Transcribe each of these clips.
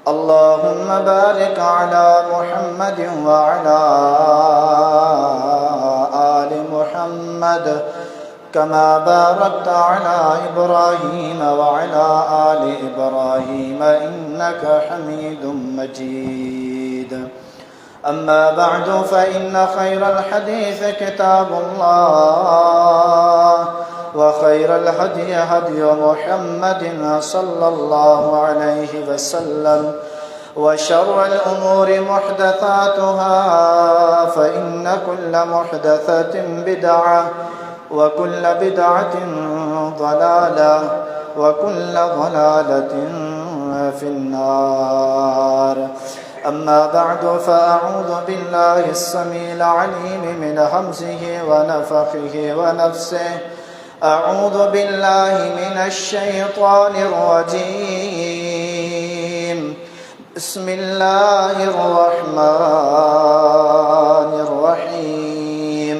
اللهم بارك على محمد وعلى آل محمد كما باركت على إبراهيم وعلى آل إبراهيم إنك حميد مجيد. أما بعد فإن خير الحديث كتاب الله وخير الهدي هدي محمد صلى الله عليه وسلم وشر الأمور محدثاتها فإن كل محدثة بدعة وكل بدعة ضلالة وكل ضلالة في النار. أما بعد فأعوذ بالله السميع العليم من همزه ونفخه ونفسه. أعوذ بالله من الشيطان الرجيم. بسم الله الرحمن الرحيم.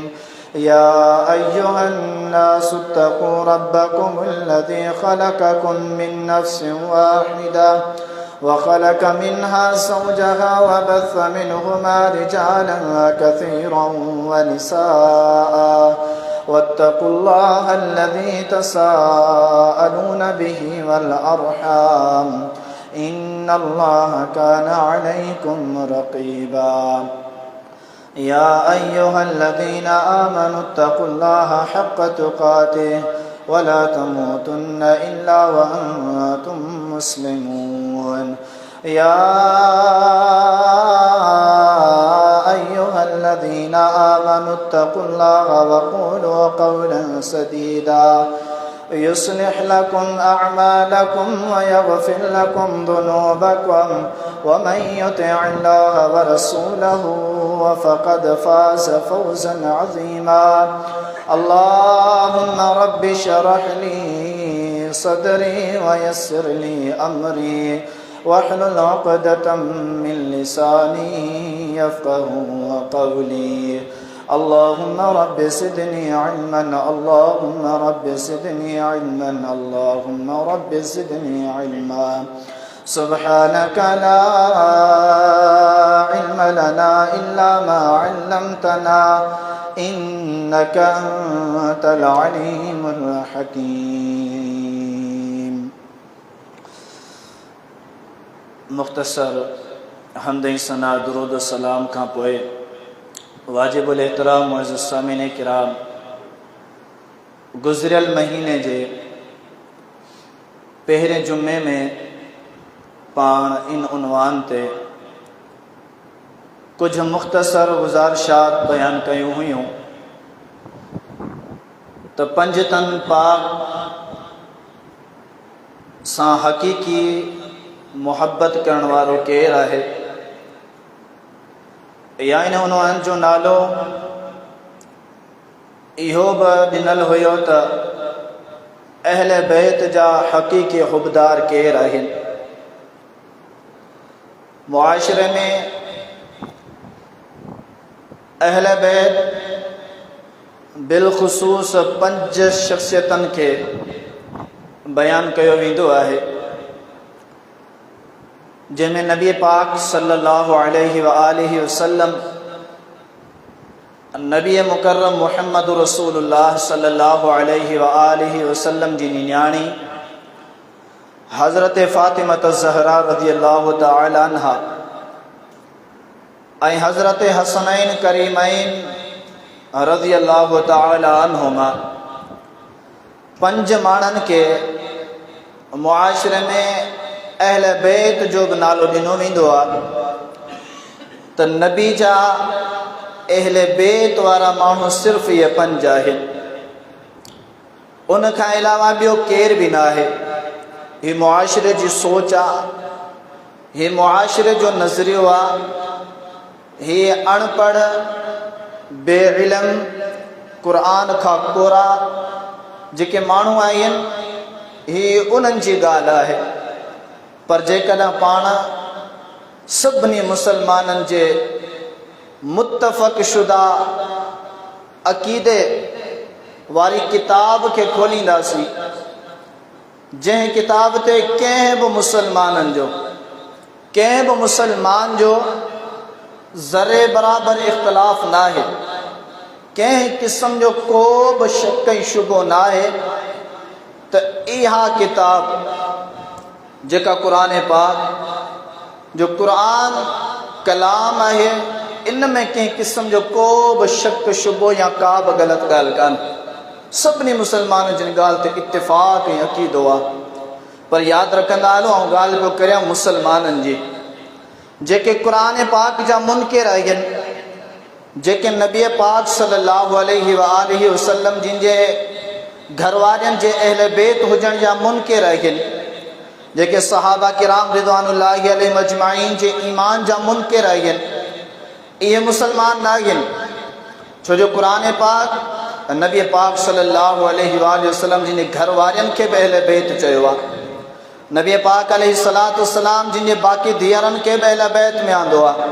يا أيها الناس اتقوا ربكم الذي خلقكم من نفس واحدة وخلق منها زوجها وبث منهما رجالا كثيرا ونساء واتقوا الله الذي تساءلون به والأرحام إن الله كان عليكم رقيبا. يا أيها الذين آمنوا اتقوا الله حق تقاته ولا تموتن إلا وأنتم مسلمون. يا أيها الذين آمنوا اتقوا الله وقولوا قولا سديدا يصلح لكم أعمالكم ويغفر لكم ذنوبكم ومن يطع الله ورسوله فقد فاز فوزا عظيما. اللهم رب اشرح لي صدري ويسر لي أمري واحلل عقدة من لساني يفقه قولي. اللهم رب زدني علما اللهم رب زدني علما اللهم رب زدني علما. سبحانك لا علم لنا إلا ما علمتنا إنك أنت العليم الحكيم. मुख्तसर हमद सना दुरूद सलाम खां पोइ वाजिबुल एहतराम मुअज़्ज़िज़ सामिन किराम, गुज़िरियल महीने जे पहिरें जुमे में पाण इन उनवान ते कुछ मुख्तसर गुज़ारिशात बयान कयूं हुयूं त पंजतन पाक सां हक़ीक़ी मोहब्बत करण वारो केरु आहे, या इन उनवान जो नालो इहो बि ॾिनल हुयो त अहले बैत जा हक़ीक़ी हुबदार केरु आहिनि। मुआशिरे में अहले बैत बिलख़ुसूस 5 शख़्सियतनि खे बयान कयो वेंदो आहे, जंहिंमें नबी पाक सल्लल्लाहु अलैहि व आलिहि वसल्लम, नबी मुकर्रम मुहम्मद रसूलुल्लाह सल्लल्लाहु अलैहि व आलिहि वसल्लम जी नियाणी हज़रत फ़ातिमा ज़हरा रज़ियल्लाहु तआला अन्हा ऐं हज़रत हसनैन करीमैन रज़ियल्लाहु तआला अन्हुमा 5 माण्हुनि खे मुआशिरे में अहल बैत जो बि नालो ॾिनो वेंदो आहे त नबी जा अहल बैत वारा माण्हू सिर्फ़ इहे 5 आहिनि। उन खां अलावा ॿियो केर बि न आहे। हीअ मुआशिरे जी सोच आहे, हीअ मुआशिरे जो नज़रियो आहे। हीअ अनपढ़ बेइल्म क़ुरान खां कोरा जेके माण्हू आहिनि, हीअ उन्हनि जी ॻाल्हि आहे। पर जेकॾहिं पाण सभिनी मुसलमाननि जे मुत्तफ़क़ शुदा अक़ीदे वारी किताब खे खोलींदासीं, जंहिं किताब ते कंहिं बि मुसलमाननि जो कंहिं बि मुसलमान जो ज़रे बराबर इख़्तिलाफ़ ना है, कंहिं क़िस्म जो को बि शक ऐं शुबो ना है त इहा किताब जेका क़ुरान पाक जो क़ुरान कलाम है, इन में कंहिं क़िस्म जो को बि शक शुबो या का बि ग़लति ॻाल्हि कान्हे। सभिनी मुसलमाननि जिन ॻाल्हि ते इत्तिफ़ाक़ ऐं अक़ीदो आहे। पर यादि रखंदा हलो, ऐं ॻाल्हि पियो करियां मुसलमाननि जी जेके क़ुरान पाक जा मुनकिर आहिनि, जेके नबी पाक सल्लल्लाहु अलैहि वसल्लम जिन जे घरवारनि जे अहले बैत हुजण जा मुनकिर आहिनि, जेके सहाबा किराम रिज़वानुल्लाहि अलैहिम अजमाइन जे ईमान जा मुनकिर आहिनि, इहे मुसलमान न आहिनि। छो जो क़ुरान पाक नबी पाक सल्लल्लाहु अलैहि वसल्लम जिन जे घरवारनि खे बि अहले बैत चयो आहे। नबी पाक अलैहिस्सलातु वस्सलाम जिन जे बाक़ी धीअरनि खे बि अहले बैत में आंदो आहे।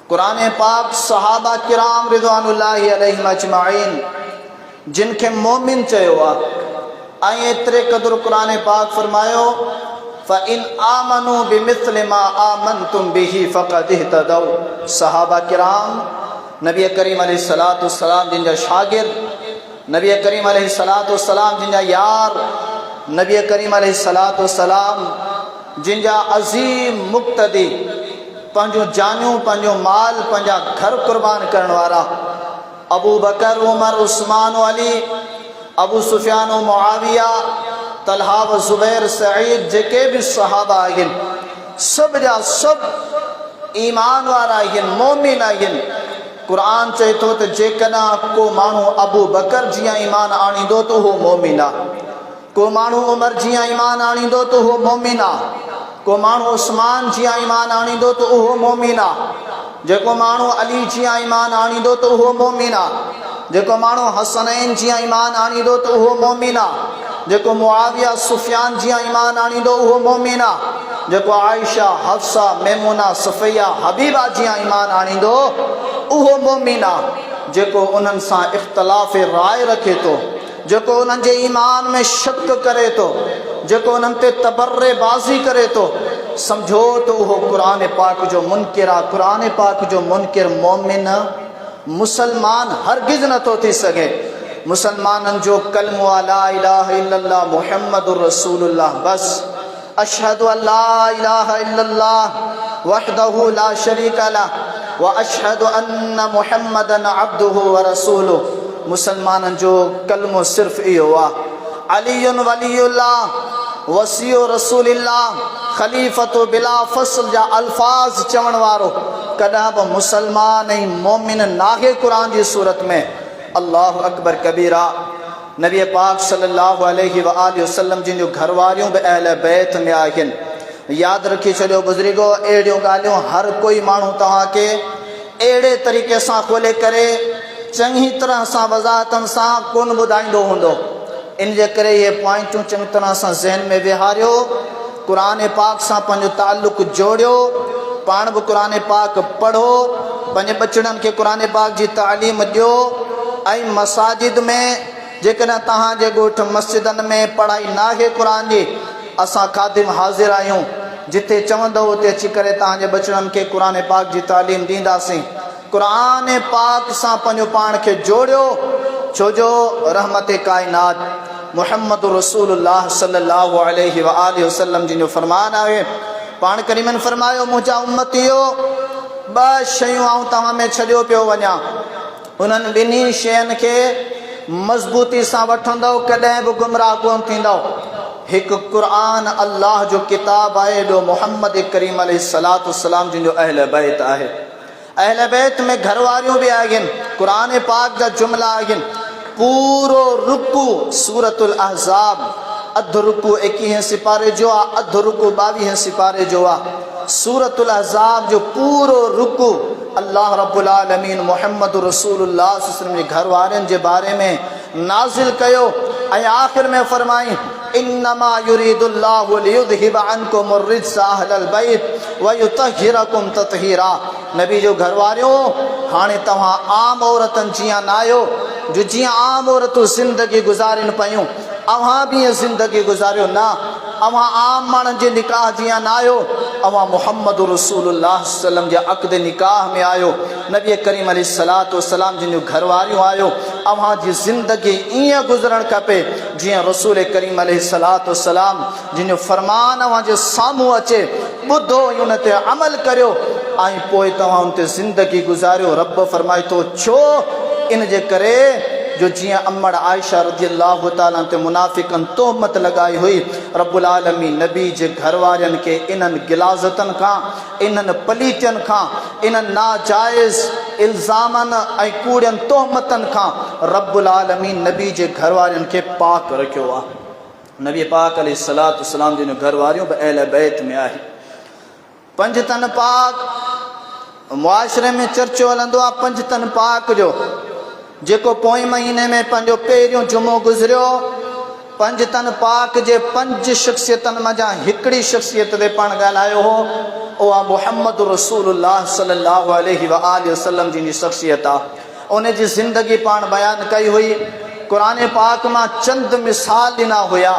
क़ुरान पाक सहाबा किराम रिज़वानुल्लाहि अलैहिम अजमाइन जिन खे मोमिन चयो आहे। ऐं एतिरे क़दुरु क़ुरान पाक फरमायो फ़इन आमनू बिमिस्लि मा आमनतुम बिही फ़क़द इह्तदौ। सहाबा किराम नबी करीम अलैहिस्सलातु वस्सलाम जिन जा शागिर्द, नबी करीम अलैहिस्सलातु वस्सलाम जिन जा यार, नबी करीम अलैहिस्सलातु वस्सलाम जिन जा अज़ीम मुक़्तदी, पंहिंजूं जानियूं, पंहिंजो माल, पंहिंजा घर क़ुर्बान करण वारा अबू बकर, उमर, उस्मान, अली, अबू सुफियान, मुआविया, तलहा व ज़ुबैर, सईद, जेके भी सहाबा आहिनि, सब जा सब ईमान वारा आहिनि, मोमिन आहिनि। क़ुरान चए थो त जेकॾहिं को माण्हू अबू बकर जीअं ईमान आणींदो त उहो मोमिन आहे, को माण्हू उमर जीअं ईमान आणींदो त उहो मोमिन आहे, को माण्हू उस्मान जीअं ईमान आणींदो त उहो मोमिन आहे, जेको माण्हू अली जीअं ईमान आणींदो त उहो मोमिन आहे, जेको माण्हू हसनैन जीअं ईमान आणींदो त उहो मोमिन आहे, जेको मुआविया सुफियान जीअं ईमान आणींदो उहो मोमिन आहे, जेको आयशा, हफ्सा, मैमूना, सफ़ैया, हबीबा जीअं ईमान आणींदो उहो मोमिन आहे। जेको उन्हनि सां इख़्तिलाफ़ राय रखे थो, जेको उन्हनि जे ईमान में शक करे थो, जेको उन्हनि ते तबर्रेबाज़ी करे थो, सम्झो त उहो क़ुरान पाक जो मुनकिर आहे। क़ुरान पाक जो मुनकिर मोमिन मुसलमान हरगिज़ नथो थी सघे। मुसलमाननि जो कलमो आहे ला इलाहा इल्लल्लाह मुहम्मदुर रसूलुल्लाह, बस अशहदु अल्ला इलाहा इल्लल्लाह वहदहु ला शरीका लह व अशहदु अन्न मुहम्मदन अब्दुहु व रसूलुहु। मुसलमाननि जो कलमो सिर्फ़ इहो आहे। अलीयुन वलीयुल्लाह वसीउ रसूलिल्लाह ख़लीफ़तु बिला फ़स्ल जा अल्फाज़ चवण वारो कॾहिं बि मुसलमान ऐं मोमिन नाहे। क़ुरान जी सूरत में अल्लाहु अकबर कबीरा। नबी पाक सल्लल्लाहु अलैहि वसल्लम जिन जो घर वारियूं बि अहले बैत में आहिनि। यादि रखी छॾियो बुज़ुर्गो, अहिड़ियूं ॻाल्हियूं हर कोई माण्हू तव्हांखे अहिड़े तरीक़े सां खोले करे चङी तरह सां वज़ाहतनि सां कोन ॿुधाईंदो हूंदो। इन जे करे इहे पॉइंटूं चङी तरह सां ज़हन में विहारियो, क़ुरान पाक सां पंहिंजो ताल्लुक़ जोड़ियो, पाण बि क़ुरान पाक पढ़ो, पंहिंजे बचड़नि खे क़ुरान पाक जी तालीम ॾियो। ऐं मसाजिद में जेकॾहिं तव्हांजे ॻोठ मस्जिदनि में पढ़ाई नाहे क़ुरान जी, असां ख़ादिम हाज़िर आहियूं, जिथे चवंदो उते अची करे तव्हांजे बचड़नि खे क़ुरान पाक जी तालीम ॾींदासीं। क़ुरान पाक सां पंहिंजो पाण खे जोड़ियो, छो जो रहमत काइनात मुहम्मद रसूलुल्लाह सल्लल्लाहु अलैहि वसल्लम जिन जो फरमान आहे। पाण करीमन फरमायो, मुंहिंजा उम्मतियो ॿ शयूं आऊं तव्हां में छॾियो पियो वञा, उन्हनि ॿिन्ही शयुनि खे मज़बूती सां वठंदव, कॾहिं बि गुमराह कोन थींदव। हिकु क़ुरान अल्लाह जो किताब आहे, ॿियो मोहम्मद करीम अलैहिस्सलातु वस्सलाम जिन जो अहले बैत आहे। अहले बैत में घर वारियूं बि आहिनि, क़ुरान पाक जा जुमला आहिनि। पूरो रुकू सूरतुल अहज़ाब, अधु रुकू 21 सिपारे जो आहे, अधु रुकू 22 सिपारे जो आहे। सूरतुल अहज़ाब जो पूरो रुकू अल्लाह रब्बुल आलमीन मुहम्मद रसूलुल्लाह सल्लल्लाहु अलैहि वसल्लम जे घर वारनि जे बारे में नाज़िल कयो। ऐं आख़िर में फरमाई, इन्नमा युरीदुल्लाहु लियुज़हिबा अन्कुमुर रिज्स अहलल बैत व युतहिरकुम ततहीरा। नबी जो घर वारियो, हाणे तव्हां आम औरतनि जीअं न आहियो, जो जीअं आम औरतूं ज़िंदगी गुज़ारनि पियूं, अव्हां बि ज़िंदगी गुज़ारियो न। अवां आम माण्हुनि जे निकाह जीअं न आयो, अवां मुहम्मद रसूलुल्लाह सल्लम जे अक़द निकाह में आयो। नबी करीम अलैहिस्सलातु वस्सलाम जिन जूं घरवारियूं आयो। अवां जी ज़िंदगी ईअं गुज़रणु खपे जीअं रसूल करीम अलैहिस्सलातु वस्सलाम जिन जो फरमान अवां जे साम्हूं अचे, ॿुधो ऐं उन ते अमल करियो ऐं पोइ तव्हां उन ते ज़िंदगी गुज़ारियो। रब फरमाए थो छो? इन जे करे जो जियां अम्मड़ आयशा रज़ियल्लाहु ताला ते मुनाफ़िकन तोहमत लगाई हुई, रब्बुल आलमीन नबी जे घर वारनि के इन्हनि गिलाज़तनि खां, इन्हनि पलीतियनि खां, इन्हनि नाजाइज़ इल्ज़ामनि ऐं कूड़ियनि तोहमतनि खां रब्बुल आलमीन नबी जे घर वारनि खे पाक रखियो आहे। नबी पाक अलैहिस्सलातु वस्सलाम जिन घर वारियूं बि अहल बैत में आहे। पंज तन पाक मुआशरे में चर्चो हलंदो आहे पंज तन पाक जो, जेको पोएं महीने में पंहिंजो पहिरियों जुमो गुज़रियो। पंज तन पाक जे पंज शख़्सियतनि मां हिकिड़ी शख़्सियत ते पाण ॻाल्हायो हो, उहा मुहम्मद रसूलुल्लाह सल्लल्लाहु अलैहि वसल्लम जी शख़्सियत आहे। उन जी ज़िंदगी पाण बयानु कई हुई। कुरान पाक मां चंद मिसाल ॾिना हुया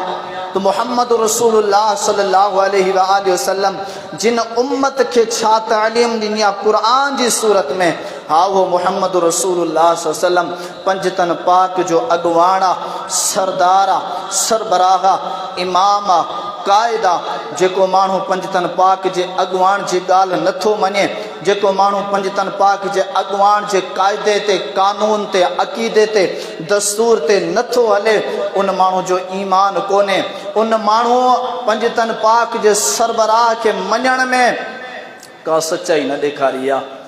त मुहम्मद रसूलुल्लाह सल्लल्लाहु अलैहि वसल्लम जिन उम्मत खे छा तालीम ॾिनी आहे क़ुरान जी सूरत में, हा वो मुहम्मद रसूलुल्लाह सल्लल्लाहु अलैहि वसल्लम पंज तन पाक जो अॻुवाण आहे, सरदार आहे, सरबराह आहे, इमाम आहे, क़ाइद आहे। जेको माण्हू पंज तन पाक जे अॻुवाण जी ॻाल्हि नथो मञे, जेको माण्हू पंज तन पाक जे अॻुवाण जे क़ाइदे ते, कानून ते, अक़ीदे ते, दस्तूर ते नथो हले, उन माण्हू जो ईमान कोन्हे। उन माण्हू पंज तन पाक जे सरबराह खे मञण में का सचाई न ॾेखारी आहे।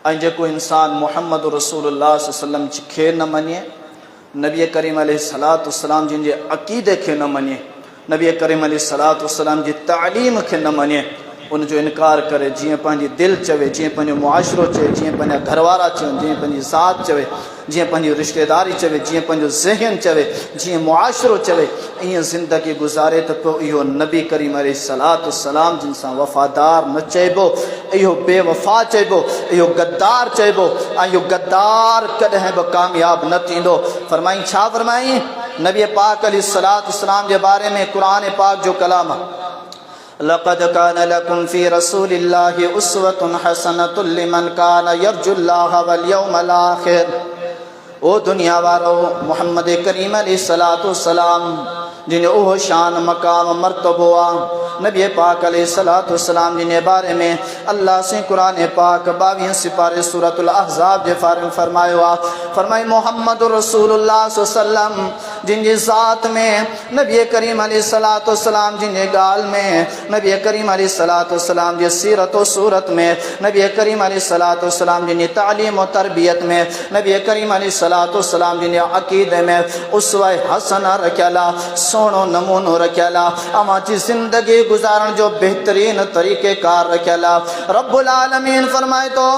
ऐं जेको इंसान मुहम्मद रसूलुल्लाह सल्लल्लाहु अलैहि वसल्लम खे न मञे, नबी करीम अलैहिस्सलातु वस्सलाम जिन जे अक़ीदे खे न मञे, नबी करीम अलैहिस्सलातु वस्सलाम जी तालीम खे न मञे, उन जो इनकार करे, जीअं पंहिंजी दिलि चवे, जीअं पंहिंजो मुआशिरो चवे, जीअं पंहिंजा घरवारा चवनि, जीअं पंहिंजी ज़ात चवे, जीअं पंहिंजी रिश्तेदारी चवे, जीअं पंहिंजो ज़हन चवे, जीअं मुआशिरो चवे, ईअं ज़िंदगी गुज़ारे त पोइ इहो नबी करीम अलैहिस्सलातु वस्सलाम जिन सां वफ़ादार न चइबो, इहो बेवफ़ा चइबो, इहो गद्दार चइबो। ऐं इहो गद्दार कॾहिं बि कामयाब न थींदो। फरमाई छा फरमाई? नबी पाक अलैहिस्सलातु वस्सलाम जे बारे में क़ुरान पाक जो कलाम, लक़द कान लकुम फ़ी रसूलिल्लाहि उस्वतुन हसनतुन लिमन कान यर्जुल्लाह वल यौमल आखिर। ओ दुनिया वारो, मुहम्मद करीम अलैहिस्सलातु वस्सलाम जिन ओह शान मकाम मर्तबो आहे, नबी पाक अलैहिस्सलातु वस्सलाम जिन बारे में अल्लाह से कुरान पाक 22 सिपारे सूरतुल अहज़ाब जे बारे में फरमायो आहे। फरमाई मोहम्मद रसूलुल्लाह सल्लम जिन जी ज़ात में, नबी करीम अलैहिस्सलातु वस्सलाम जिन जे ॻाल्हि में, नबी करीम अलैहिस्सलातु वस्सलाम जी सीरत व सूरत में, नबी करीम अलैहिस्सलातु वस्सलाम जिन जी तालीम व तरबियत में, नबी करीम अलैहिस्सलातु वस्सलाम जिन जे अक़ीदे में उसवा हसना रखियल आहे, सोनो नमूनो रखियल आहे, अवां जी ज़िंदगी गुज़ारण जो बेहतरीन तरीक़ेकार रखियल आहे। रब्बुल आलमीन फरमाए थो,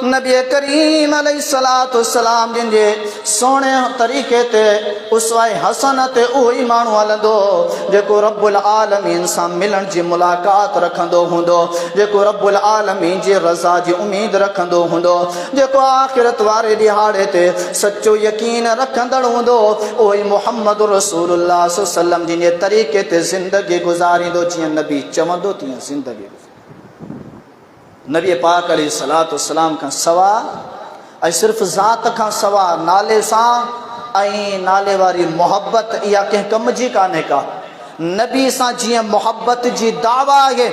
नबी करीम अलैहिस्सलातु वस्सलाम जिन जे सोने तरीक़े ते उसवा हसन ते उहो ई माण्हू हलंदो जेको रब्बुल आलमीन सां मिलण जी मुलाक़ात रखंदो हूंदो, जेको रब्बुल आलमीन जी रज़ा जी उम्मीद रखंदो हूंदो, जेको आख़िरत वारे ॾिहाड़े ते सचो यकीन रखंदड़ हूंदो, उहो ई मुहम्मद रसूलुल्लाह सल्लम जिन जे तरीक़े ते ज़िंदगी गुज़ारींदो, जीअं नबी चवंदो तीअं ज़िंदगी। नबी पाक अलैहिस्सलातु वस्सलाम खां सवा ऐं सिर्फ़ु ज़ात खां सवा नाले सां ऐं नाले वारी मोहब्बत इहा कंहिं कम जी कान्हे का। नबी सां जीअं मोहब्बत जी दावा आहे,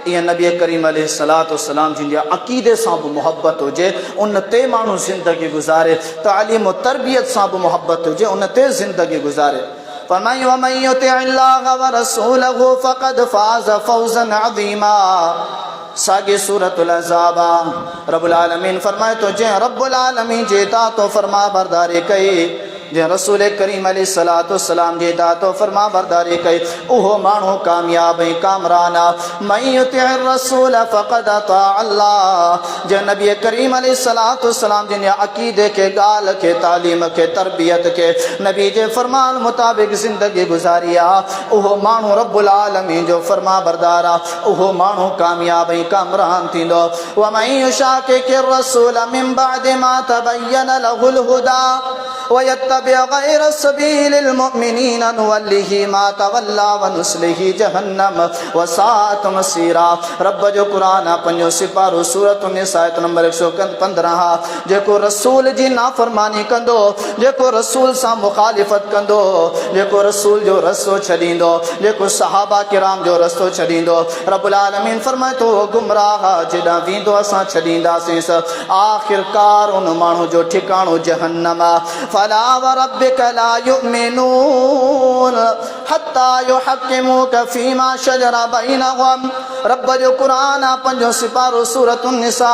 ईअं नबी करीम अलैहिस्सलातु वस्सलाम जिन जे अक़ीदे सां बि मोहब्बत हुजे, उन ते माण्हू ज़िंदगी गुज़ारे। तालीम व तरबियत सां बि मोहब्बत हुजे, उन ते ज़िंदगी गुज़ारे। फरमाई वमन युतिअल्लाह व रसूलहु फ़क़द फ़ाज़ फ़ौज़न अज़ीमा। साॻी सूरतुल अहज़ाब रब्बुल आलमीन फरमाए थो, जंहिं रब्बुल आलमीन जे इताअत व फरमा बरदारी कई, जंहिं रसूल करीम अलैहिस्सलातु वस्सलाम जी इताअत व फरमा बरदारी कई, उहो माण्हू कामयाब ऐं कामरान आहे। मन युतिअर रसूल फ़क़द अता अल्लाह। जंहिं नबी करीम अलैहिस्सलातु वस्सलाम जिन अक़ीदे खे, ॻाल्हि खे, तालीम खे, तरबियत खे, नबी जे फरमान मुताबिक़ ज़िंदगी गुज़ारी आहे, उहो माण्हू रब्बुल आलमीन जो फरमा बरदार आहे, उहो माण्हू कामयाब ऐं कामरान थींदो। वमन युशाक़िक़िर रसूल मिन बअदि मा तबय्यन लहुल हुदा वयत्तबि गैर सबीलिल मुमिनीन नुवल्लिहि मा तवल्ला व नुस्लिहि जहन्नम वसात मसीरा। रब जो कुरान पंजो सिपारो सूरत निसा नंबर 115। जेको रसूल जी नाफरमानी कंदो, जेको रसूल सां मुखालिफत कंदो, जेको रसूल जो रस्तो छॾींदो, जेको सहाबा किराम जो रस्तो छॾींदो, रब्बुल आलमीन फरमाए थो गुमराह जेॾां वेंदो असां छॾींदासीं। आखिरकार उन माण्हू जो ठिकाणो जहन्नम। फला व रब्बिक ला युमिनून हत्ता युहक्किमूक फीमा शजरा बैनहुम। रब जो कुरान पंजो सिपारो सूरत निसा।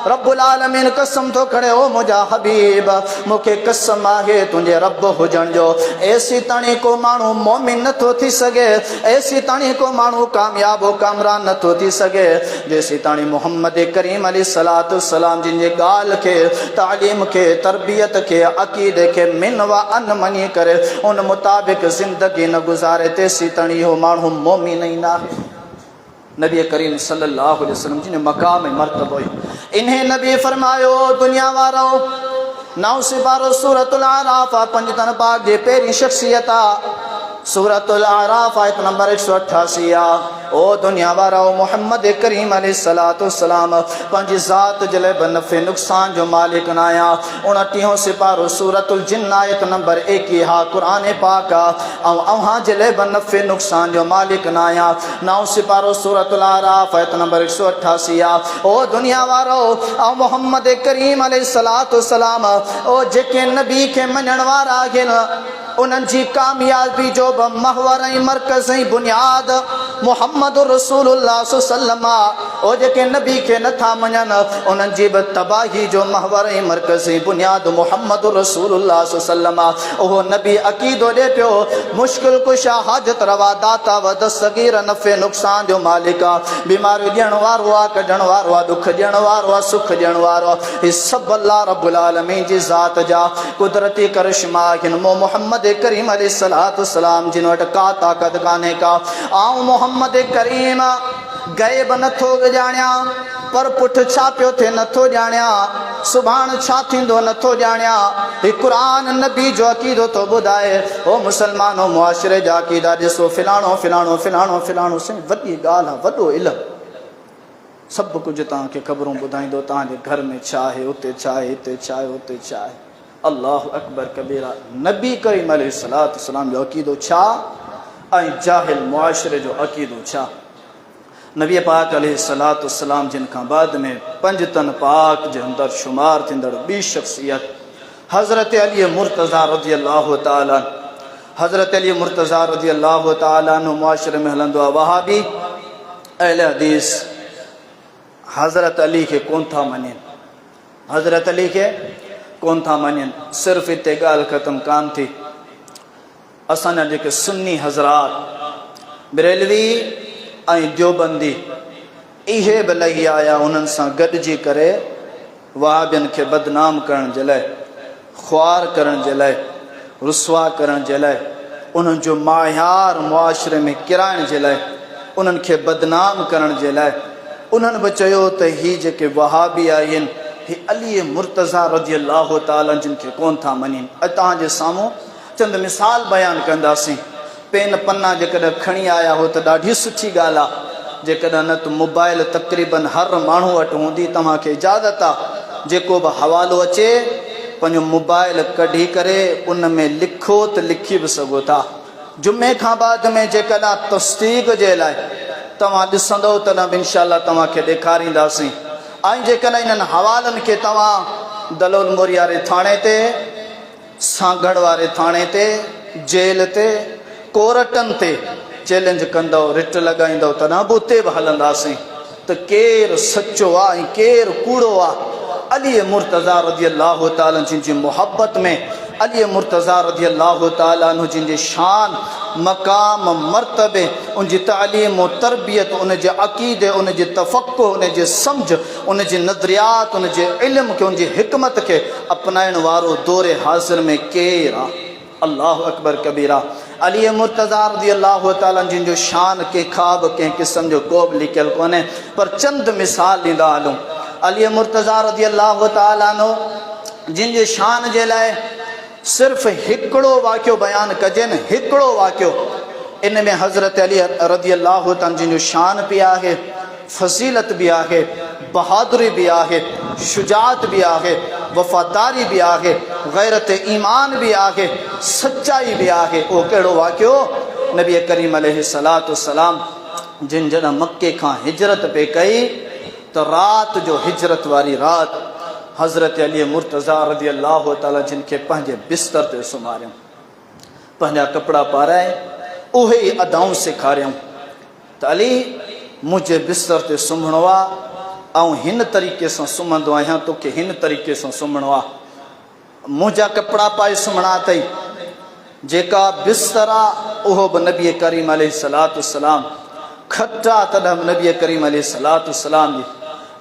रब्बुल आलमीन कसम थो खणे ओ मुंहिंजा हबीब, मूंखे कसम आहे तुंहिंजे रब हुजण जो, ऐसी ताणी को माण्हू मोमिन नथो थी सघे, ऐसी ताणी को माण्हू कामयाब कामरान नथो थी सघे जेसी ताणी मोहम्मद करीम अलैहिस्सलातु वस्सलाम जिन जे ॻाल्हि खे, तालीम खे, तरबियत खे, अक़ीदे खे मिन व अन मञी करे उन मुताबिक़ ज़िंदगी न गुज़ारे तेसी ताणी इहो माण्हू मोमिन ई न आहे। नबी करीम सल्लल्लाहु अलैहि वसल्लम जिन मक़ाम मर्तबो इन्हें नबी फरमायो दुनिया वारो। 9 सिपारो सूरतुल आराफ पंजतन पाक जे पहिरीं शख्सियत सूरतुल आराफ आयत नंबर 188। ओ दुनिया वारा मोहम्मद करीम अलैहिस्सलातु वस्सलाम पंहिंजी ज़ात जे लाइ नफ़े नुक़सान जो मालिक न आया। 29 सिपारो सूरतुल जिन आयत नंबर 21 कुरान पाक अव्हां जे लाइ नफ़े नुक़सान जो मालिक न आया। 9 सिपारो सूरतुल आराफ आयत नंबर 188। ओ दुनिया वारो मोहम्मद करीम अलैहिस्सलातु वस्सलाम ओ जेके नबी खे मञण वारा आहिनि उन्हनि जी कामयाबी जो महवर ऐं मरकज़ ऐं बुनियाद मोहम्मद रसूलुल्लाह सल्लल्लाहु अलैहि वसल्लम। ओ जेके नबी खे नथा मञनि उन्हनि जी बि तबाही जो महवर ऐं मरकज़ ऐं बुनियाद मोहम्मद रसूलुल्लाह सल्लल्लाहु अलैहि वसल्लम। उहो नबी अक़ीदो ॾे पियो मुश्किल कुशा हाजत रवा दाता व दस्तगीर नफ़े नुक़सान जो मालिक आहे, बीमारी ॾियण वारो आहे, कढण वारो आहे, दुख ॾियण वारो आहे, सुख ॾियण वारो आहे। हीअ सभु अल्लाह रब्बुल आलमीन जी ज़ात जा कुदरती करिश्मा आहिनि। मोहम्मद करीम अलैहिस्सलातु वस्सलाम जिन वटि का ताक़त कान्हे का। आऊं मोहम्मद करीम गैब नथो ॼाणियां, पर पुठ छा पियो थिए नथो ॼाणियां, सुभाणे छा थींदो नथो ॼाणियां। हीउ क़ुरान नबी जो अक़ीदो थो ॿुधाए। ओ मुसलमानो मुआशिरे जा अक़ीदा ॾिसो, फिलाणो फिलाणो फिलाणो फिलाणो वॾी ॻाल्हि आहे, वॾो इल्मु, सभु कुझु तव्हांखे ख़बरूं ॿुधाईंदो, तव्हांजे घर में छा आहे, उते छा आहे, हिते छा आहे, उते छा आहे। अल्लाहु अकबर कबीरा। नबी करीम अलैहिस्सलातु वस्सलाम जो अक़ीदो छा ऐं जाहिल मुआशिरे जो अक़ीदो छा। नबी पाक अलैहिस्सलातु वस्सलाम जिन खां बाद में पंजतन पाक जे अंदरि शुमार थींदड़ ॿी शख़्सियत हज़रत अली मुर्तज़ा रज़ियल्लाहु ताला। हज़रत अली मुर्तज़ा रज़ियल्लाहु ताला मुआशिरे में हलंदो आहे वहाबी अहले हदीस हज़रत अली खे कोन था मञनि, हज़रत अली खे कोन था मञनि। सिर्फ़ु हिते ॻाल्हि ख़तमु कान थी, असांजा जेके सुन्नी हज़रात बरेलवी ऐं देवबंदी इहे बि लही आया उन्हनि सां गॾिजी करे वहाबियुनि खे बदनाम करण जे लाइ, ख़्वार करण जे लाइ, रुसवा करण जे लाइ, उन्हनि जो मायार मुआशिरे में किराइण जे लाइ, उन्हनि खे बदनाम करण जे लाइ। उन्हनि बि चयो त हीअ जेके वहाबी आहिनि ही अली मुर्तज़ा रज़ियल्लाहु ताला जिन खे कोन था मञनि। तव्हांजे साम्हूं चंद मिसाल बयानु कंदासीं। पेन पन्ना जेकॾहिं खणी आया हो त ॾाढी सुठी ॻाल्हि आहे, जेकॾहिं न त मोबाइल तक़रीबन हर माण्हू वटि हूंदी। तव्हांखे इजाज़त आहे जेको बि हवालो अचे पंहिंजो मोबाइल कढी करे उन में लिखो त लिखी बि सघो था। जुमे खां बाद में जेकॾहिं तस्दीक़ जे लाइ तव्हां ॾिसंदव त न इंशाअल्लाह तव्हांखे ॾेखारींदासीं। ऐं जेकॾहिं इन्हनि हवालनि खे तव्हां दलोल मोरी वारे थाणे ते, सांगड़ वारे थाणे ते, जेल ते, कोर्टनि ते चैलेंज कंदव, रिट लॻाईंदव त न बि उते बि हलंदासीं त केरु सचो आहे ऐं केरु कूड़ो आहे। अली मुर्तज़ा रज़ियल्लाहु ताला जिन जी मुहबत में, अली मुर्तज़ा रज़ियल्लाहु ताला जिन जी शान, मक़ाम, मर्तबे, उन जी तालीम और तरबियत, उन जे अक़ीदे, उन जी तफ़क्कुर, उन जी सम्झ, उन जी नज़रियात, उन जे इल्म खे, उन जी हिकमत खे अपनाइण वारो दौरे हाज़िर में केरु आहे। अल्लाहु अकबर कबीरा। अली मुर्तज़ा रज़ियल्लाहु ताला जिन जो शान के ख़्वाब कंहिं क़िस्म जो को बि लिखियल कोन्हे, पर चंद मिसाल ॾींदा हलूं। अली मुर्तज़ा रज़ियल्लाहु ताला जिन जे शान जे लाइ सिर्फ़ हिकिड़ो वाक़ियो बयानु कजनि, हिकिड़ो वाक़ियो। इन में हज़रत अली रज़ी अल्लाह ताला जिन जो शान बि आहे, फज़ीलत बि आहे, बहादुरी बि आहे, शुजात बि आहे, वफ़ादारी बि आहे, गैरत ईमान बि आहे, सच्चाई बि आहे। उहो कहिड़ो वाक़ियो? नबी करीम अलैहिस्सलातु वस्सलाम जिन जॾहिं मके खां हिजरत पे कई त रात जो हिजरत वारी रात हज़रत अली मुर्तज़ा रज़ी अल्लाह ताला जिन खे पंहिंजे बिस्तर ते सुम्हारियऊं, पंहिंजा कपिड़ा पाराए उहे ई अदाऊं सेखारियऊं त अली मुंहिंजे बिस्तर ते सुम्हणो आहे, ऐं हिन तरीक़े सां सुम्हंदो आहियां, तोखे हिन तरीक़े सां सुम्हणो आहे। मुंहिंजा कपिड़ा पाए सुम्हणा अथई, जेका बिस्तर आहे उहो बि नबी करीम अलैहिस्सलातु वस्सलाम खटा तॾहिं नबी करीम अलैहिस्सलातु वस्सलाम जी।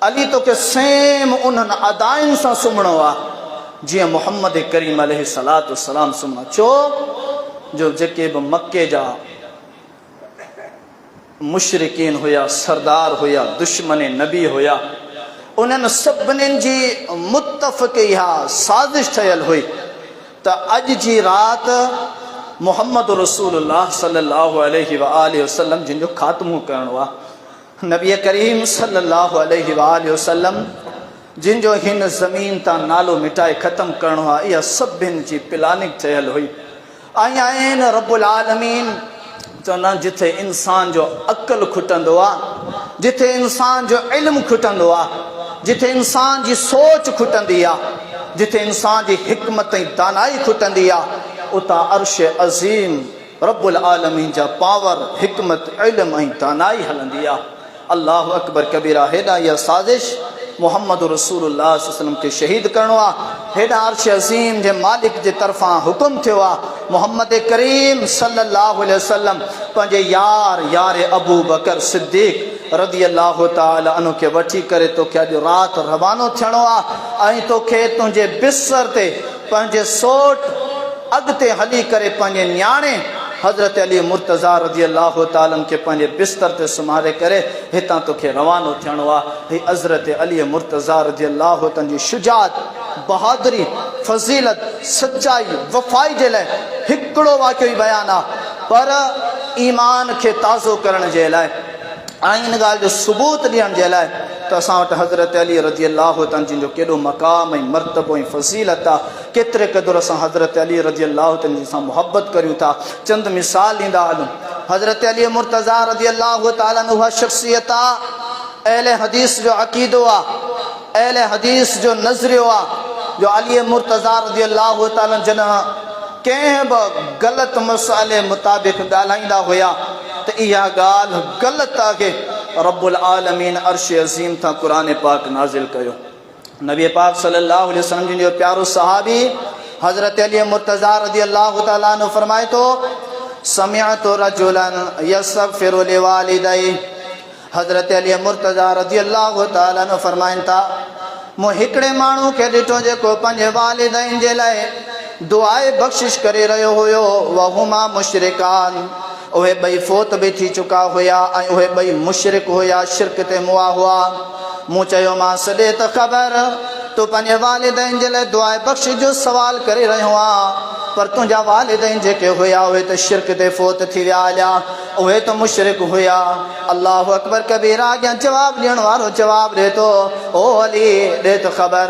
अली तोखे सेम उन्हनि अदायुनि सां सुम्हणो आहे जीअं मुहम्मद करीम अलैहिस्सलातु वस्सलाम सुम्हणो। छो जो जेके बि मके जा मुशरिकीन हुया, सरदार हुया, दुश्मन नबी हुया, उन्हनि सभिनीनि जी मुतफ़िक़ इहा साज़िश ठहियल हुई त अॼु जी राति मुहम्मद रसूलुल्लाह सल्लल्लाहु अलैहि वआलिहि वसल्लम जिन जो ख़ात्मो करणो आहे, नबी करीम सल्लल्लाहु अलैहि वआलिहि वसल्लम जिन जो हिन ज़मीन तां नालो मिटाए ख़त्म करणो आहे, इहा सभिनि जी प्लानिंग ठहियल हुई। ऐं आहिनि रब्बुल आलमीन चवंदा जिथे इंसान जो अक़ल खुटंदो आहे, जिथे इंसान जो इल्मु खुटंदो आहे, जिथे इंसान जी सोच खुटंदी आहे, जिथे इंसान जी हिकमत ऐं दानाई खुटंदी आहे, उतां अर्श अज़ीम रब्बुल आलमीन जा पावर, हिकमत, इल्म ऐं दानाई हलंदी आहे। अल्लाह अकबर कबीरा। हेॾा इहा साज़िश मुहम्मद रसूलुल्लाह सल्लल्लाहु अलैहि वसल्लम खे शहीद करणो आहे, हेॾा अर्श अज़ीम जे मालिक जे तरफ़ां हुकुम थियो आहे। मुहम्मद करीम सल्लल्लाहु अलैहि वसल्लम पंहिंजे यार अबू बकर सिद्दीक़ रज़ी अल्लाह ताला अन्हु खे वठी करे तोखे अॼु राति रवानो थियणो आहे ऐं तोखे तुंहिंजे बिस्तर ते पंहिंजे सोट अॻिते हली करे पंहिंजे न्याणे हज़रत अली मुर्तज़ा रज़ी अल्लाह ताला खे पंहिंजे बिस्तर ते सुम्हारे करे हितां तोखे रवानो थियणो आहे। हीअ हज़रत अली मुर्तज़ा रज़ी अल्लाह ताला जी शुजात, बहादुरी, फज़ीलत, सच्चाई, वफ़ाई जे लाइ हिकिड़ो वाक़ियो ई बयानु आहे, पर ईमान खे ताज़ो करण जे लाइ ऐं इन ॻाल्हि जो सबूत ॾियण जे लाइ त असां वटि हज़रत अली रज़ी अल्लाह ताला जिन जो केॾो मक़ाम ऐं मर्तबो ऐं फज़ीलत आहे, केतिरे क़दुरु असां हज़रत अली रज़ी अल्लाह ताला सां मुहबत करियूं था। चंद मिसाल ॾींदा हलूं। हज़रत अली मुर्तज़ा रज़ी अल्लाह ताला उहा शख़्सियत आहे, अहले हदीस जो अक़ीदो आहे, अहले हदीस जो नज़रियो आहे, जो अली मुर्तज़ा रज़ी अल्लाह ताला जॾहिं कंहिं बि ग़लति मसाइले मुताबिक़ ॻाल्हाईंदा हुया त इहा ॻाल्हि ग़लति आहे, रब्बुल आलमीन अर्श अज़ीम तां क़ुरान पाक नाज़िल कयो। नबी पाक सल्लल्लाहु अलैहि वसल्लम जिन जो प्यारो सहाबी हज़रत अली मुर्तज़ा रज़ी अल्लाह ताला अन्हु फरमाए थो, समिअतु रजुलन यस्तग़फिरु लिवालिदैहि। हज़रत अली मुर्तज़ा रज़ी अल्लाह ताला अन्हु फरमाइनि था, मूं हिकिड़े माण्हू खे ॾिठो जेको पंहिंजे वालिदैन जे लाइ दुआए बख़्शिश करे रहियो हुयो, वहुमा मुशरिकान, उहे ॿई फोत बि थी चुका हुया ऐं उहे ॿई मुशरिक हुया, शिरक ते मुआ हुआ। मूं चयोमांसि ॾे त ख़बर, तूं पंहिंजे वालिदैन जे लाइ दुआए बख़्शिश जो सवाल करे रहियो आहे, पर तुंहिंजा वालिदैन जेके हुया उहे त शिरक ते फोत थी विया हलिया, उहे त मुशरिक हुया। अल्लाह अकबर कबीरा। अॻियां जवाब ॾियण वारो जवाब ॾिए थो, ओ अली ॾे त ख़बर,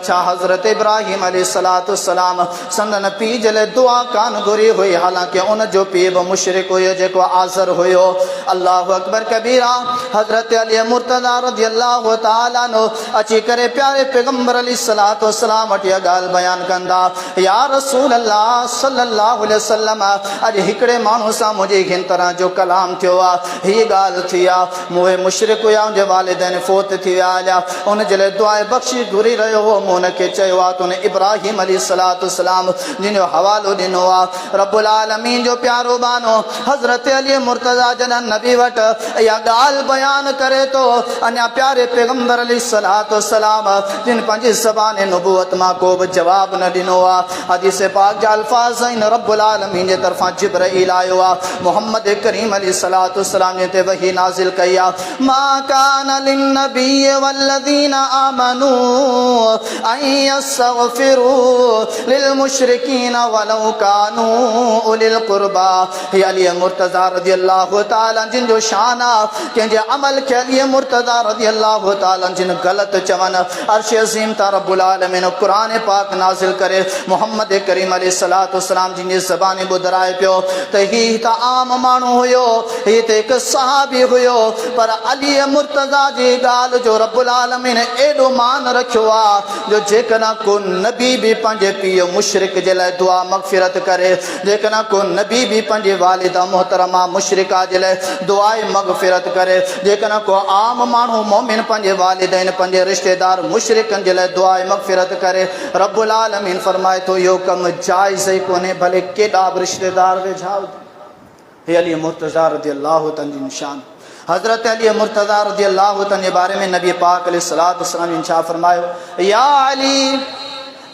छा हज़रत इब्राहिम अलैहिस्सलातु वस्सलाम संदन पीउ जे लाइ दुआ कान घुरी हुई, हालांकि उन जो पीउ बि मुशरिक हुयो जेको आज़र हुयो। अल्लाह अकबर कबीरा। हज़रत अली मुर्तज़ा रज़ी अल्लाह ताला अन्हु अची करे प्यारे पैगंबर अलैहिस्सलातु वस्सलाम वटि इहा ॻाल्हि बयानु कंदा, या रसूल अल्लाह सल्लल्लाहु अलैहि वसल्लम, अॼु हिकिड़े माण्हू सां मुंहिंजी हिन तरह जो कलाम थियो आहे, हीअ ॻाल्हि थी आहे, मूं मुशरिक हुया, मुंहिंजे वालिदैन फोत थी विया हलिया, उन जे लाइ दुआए बख़्शिश घुरी रहियो हो। मूं हुनखे चयो आहे त उन इब्राहिम अलैहिस्सलातु वस्सलाम जिन जो हवालो ॾिनो आहे। रब्बुल आलमीन जो प्यारो बानो हज़रत अली मुर्तज़ा जॾहिं नबी वटि इहा ॻाल्हि बयानु करे थो, अञा प्यारे पैगंबर अलैहिस्सलातु वस्सलाम जिन पंहिंजी ज़बान नबूवत मां को बि जवाब न ॾिनो आहे। हदीस पाक जा अल्फाज़ आहिनि, रब्बुल आलमीन जे तरफ़ां जिब्राईल आयो आहे, मुहम्मद करीम अलैहिस्सलातु वस्सलाम ने ते वही नाजिल कया मा काना लिन्नबी वल्लज़ीना आमनू अन यस्तगफिरू लिलमुशरिकीन वलौ कानू उलिल कुर्बा। हे अली मुर्तज़ा रज़ियल्लाहु ताला जिन जो शान के जे अमल के अली मुर्तज़ा रज़ियल्लाहु ताला जिन गलत चवन अर्श अज़ीम ता रब्बुल आलमीन कुरान पाक नाजिल करे मोहम्मद करीम अलैहिस्सलातु वस्सलाम जिन ज़बानी बुधराए पियो त ही त आम माण्हू हुयो, ही त एक सहाबी हुयो, पर अली मुर्तज़ा जी गाल जो रब्बुल आलमीन एडो मान रखियो आ जो जेकना को नबी भी पंजे पीओ मुशरिक जे लाइ दुआ मगफिरत करे, जेकना को नबी भी पंजे वालिदा मोहतरमा मुशरिका जे लाइ दुआए मगफिरत करे, जेकना को आम माण्हू मोमिन पंजे वालिदैन पंजे रिश्तेदार मुशरिकन जे लाइ दुआए मगफिरत करे। रब्बुल आलमीन फरमाए तो यो कम जायज़ ही कोने भले केॾा बि रिश्तेदार वेझाओ। हे अली मुर्तज़ा रज़ियल्लाहु तआला शान हज़रत अली मुर्तज़ा रज़ियल्लाहु तआला के बारे में नबी पाक अलैहिस्सलातु वस्सलाम ने इरशाद फरमायो या अली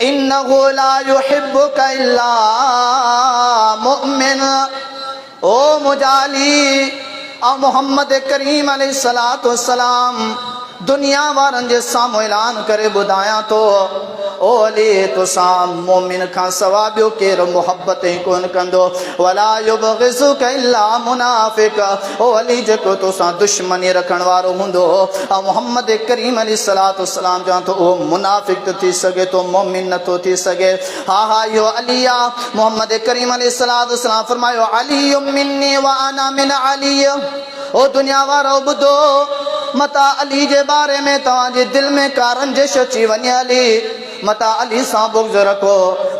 इन्नहु ला युहिब्बुका इल्ला मुमिन। ओ मुजाली आ मोहम्मद करीम अलैहिस्सलातु वस्सलाम दुनिया वारन जे साम्हूं ऐलान करे ॿुधायां तो ओ अली तोसां मोमिन खां सवा ॿियो केरु मोहब्बत ई कोन कंदो वला युबग़िज़ुका इल्ला मुनाफ़िक़। ओ अली जेको तोसां दुश्मनी रखण वारो हूंदो ऐं मोहम्मद करीम अलैहिस्सलातु वस्सलाम चवां तो उहो मुनाफ़िक़ त थी सघे तो मोमिन नथो थी सघे। हा हा इहो अली आहे। मोहम्मद करीम अलैहिस्सलातु वस्सलाम फरमायो अली मिन्नी व अना मिन अली। ओ दुनिया वारो ॿुधो मता अली जे बारे में तव्हांजे दिल में का रंजिश अची वञे अली मता अली सां बुग़्ज़ रखो,